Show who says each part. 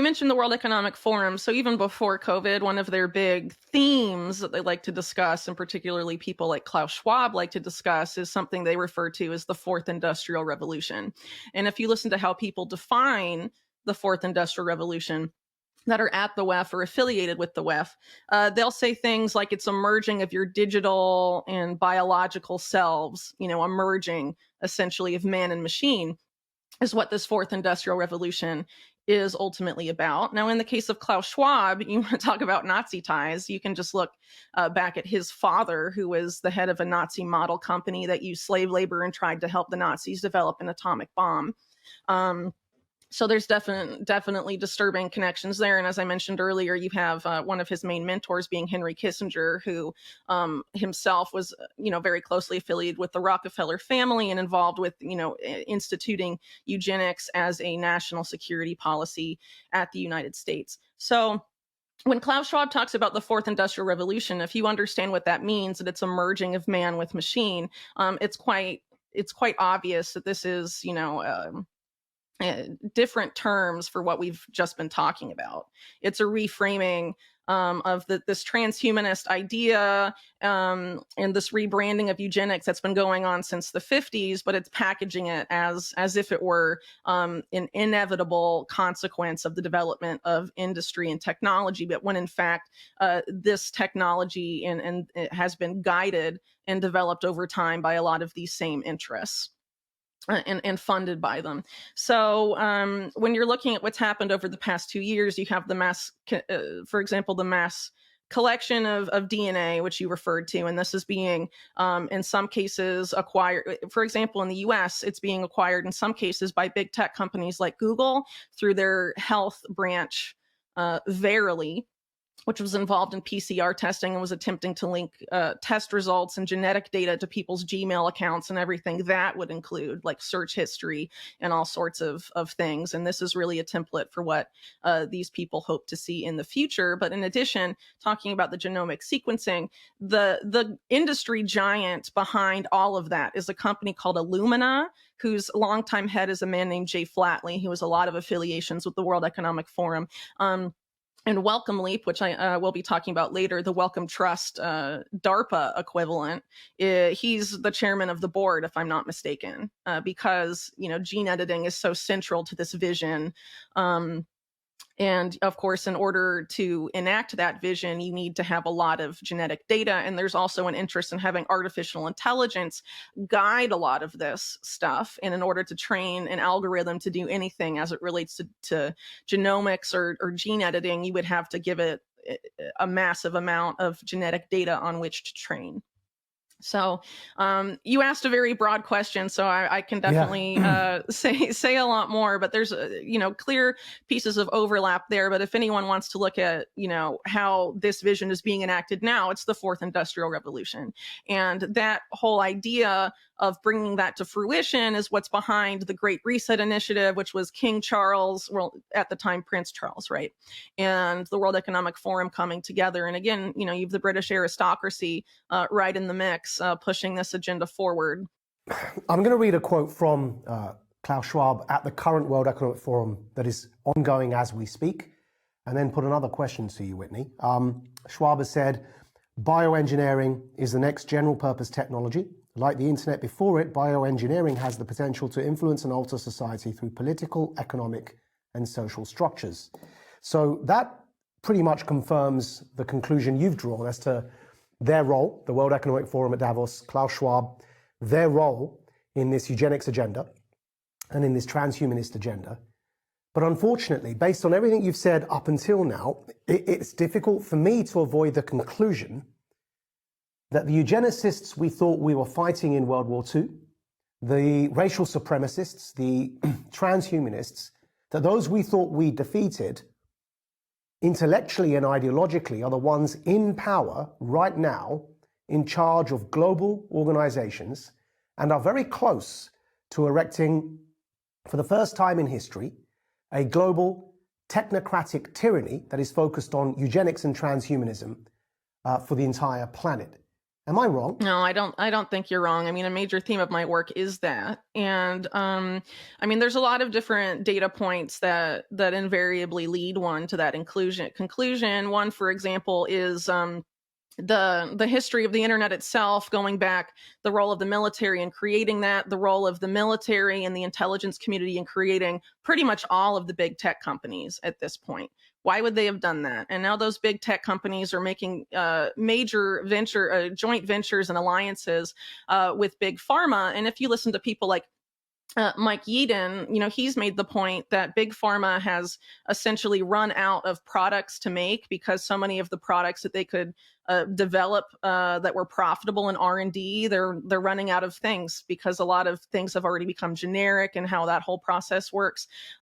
Speaker 1: You mentioned the World Economic Forum. So even before COVID, one of their big themes that they like to discuss, and particularly people like Klaus Schwab like to discuss, is something they refer to as the Fourth Industrial Revolution. And if you listen to how people define the Fourth Industrial Revolution that are at the WEF or affiliated with the WEF, they'll say things like it's a merging of your digital and biological selves, a merging essentially of man and machine is what this fourth industrial revolution is ultimately about. Now, in the case of Klaus Schwab, you want to talk about Nazi ties, you can just look back at his father, who was the head of a Nazi model company that used slave labor and tried to help the Nazis develop an atomic bomb. So there's definitely disturbing connections there. And as I mentioned earlier, you have one of his main mentors being Henry Kissinger, who himself was, very closely affiliated with the Rockefeller family and involved with, instituting eugenics as a national security policy at the United States. So when Klaus Schwab talks about the fourth industrial revolution, if you understand what that means, that it's a merging of man with machine, it's quite obvious that this is, different terms for what we've just been talking about. It's a reframing of this transhumanist idea and this rebranding of eugenics that's been going on since the 50s, but it's packaging it as if it were an inevitable consequence of the development of industry and technology, but when in fact this technology and it has been guided and developed over time by a lot of these same interests. And funded by them. So when you're looking at what's happened over the past 2 years, you have the mass, for example, the mass collection of DNA, which you referred to, and this is being, in some cases, acquired. For example, in the US, it's being acquired in some cases by big tech companies like Google through their health branch, Verily, which was involved in PCR testing and was attempting to link test results and genetic data to people's Gmail accounts and everything that would include like search history and all sorts of things. And this is really a template for what these people hope to see in the future. But in addition, talking about the genomic sequencing, the industry giant behind all of that is a company called Illumina, whose longtime head is a man named Jay Flatley, who has a lot of affiliations with the World Economic Forum. And Wellcome Leap, which I will be talking about later, the Wellcome Trust DARPA equivalent, he's the chairman of the board, if I'm not mistaken, because gene editing is so central to this vision. And of course, in order to enact that vision, you need to have a lot of genetic data. And there's also an interest in having artificial intelligence guide a lot of this stuff. And in order to train an algorithm to do anything as it relates to genomics or gene editing, you would have to give it a massive amount of genetic data on which to train. So you asked a very broad question, so I can definitely say a lot more, but there's clear pieces of overlap there. But if anyone wants to look at how this vision is being enacted now, it's the fourth industrial revolution, and that whole idea of bringing that to fruition is what's behind the Great Reset Initiative, which was King Charles, well, at the time Prince Charles, right, and the World Economic Forum coming together. And again, you have the British aristocracy right in the mix, pushing this agenda forward.
Speaker 2: I'm going to read a quote from Klaus Schwab at the current World Economic Forum that is ongoing as we speak, and then put another question to you, Whitney. Schwab has said, bioengineering is the next general purpose technology. Like the internet before it, bioengineering has the potential to influence and alter society through political, economic, and social structures. So that pretty much confirms the conclusion you've drawn as to their role, the World Economic Forum at Davos, Klaus Schwab, their role in this eugenics agenda and in this transhumanist agenda. But unfortunately, based on everything you've said up until now, it's difficult for me to avoid the conclusion that the eugenicists we thought we were fighting in World War II, the racial supremacists, the transhumanists, that those we thought we defeated intellectually and ideologically are the ones in power right now, in charge of global organizations, and are very close to erecting, for the first time in history, a global technocratic tyranny that is focused on eugenics and transhumanism for the entire planet. Am I wrong?
Speaker 1: No, I don't think you're wrong. I mean, a major theme of my work is that. And I mean, there's a lot of different data points that invariably lead one to that conclusion. One, for example, is the history of the internet itself, going back, the role of the military in creating that, the role of the military and the intelligence community in creating pretty much all of the big tech companies at this point. Why would they have done that? And now those big tech companies are making major joint ventures and alliances with big pharma. And if you listen to people like Mike Yeadon, he's made the point that big pharma has essentially run out of products to make, because so many of the products that they could develop that were profitable in R&D, they're running out of things, because a lot of things have already become generic and how that whole process works.